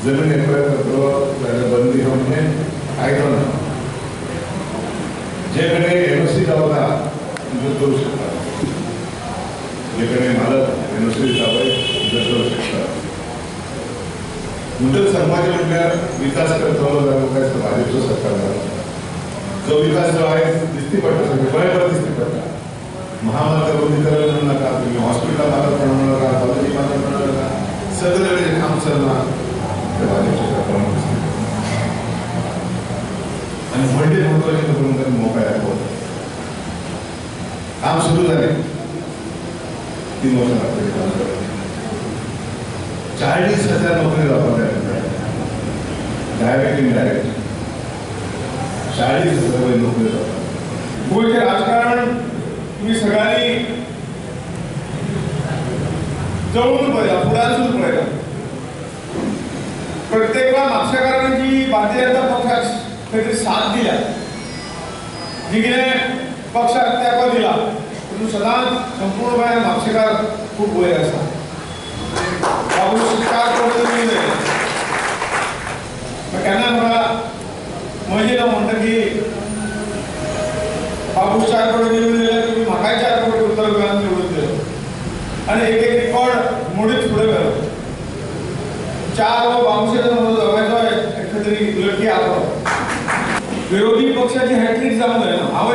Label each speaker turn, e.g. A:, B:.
A: जमीन एकत्र बंदी होणे कायदो ना जे कडे एनओसी जावता करू शकतात जे कडे मालक एनओसी जावय करू शकतात मुदत समाज म्हटल्यार विकास करतलो जाल्यार भाजपचं सरकार जाता जो विकास जो आहे दिसती पडटा सगळे बरेबर दिसती पडटा महामार्ग रुंदीकरण म्हणू नका तुम्ही हॉस्पिटल बांदप म्हणू नका कॉलेजी बांदप म्हणू नका सगळे कडेन काम चलना ते भाजपच्या सरकारान दिसती आणि व्हडली महत्वाची करून मोकळ्या होत काम सुरू झाले 3 वर्ष लागले काम करायला 40,000 नोकरी वापरल्या डायरेक्ट इनडायरेक्ट 40,000 नोकरी वापरल्या
B: गोयचे राजकारण तुम्ही सगळ्यांनी जवळून पळयला फुडारसून पळयला प्रत्येकाला म्हापशेकारांनी जी भारतीय जनता पक्षाक खंय तरी साथ दिल्या जी कितें पक्षाक तेंको दिला तातूंत सदांच संपूर्णपणे म्हापशेकार खूब वयर आसा बाबू चार कोटी दिले केन्ना म्हाका म्हजे म्हणटा की बाबू 4 कोटी निवडून दिले तुम्ही म्हाकाय 4 कोटी उत्तर गोंयांत निवडून दिले आनी एक रिकॉर्ड मोडीत फुडें गेलो 4 बाबूशेचो दोगांचो खंय तरी लटकी आसलो विरोधी पक्षाची हॅट्रिक जावंक जायना हांव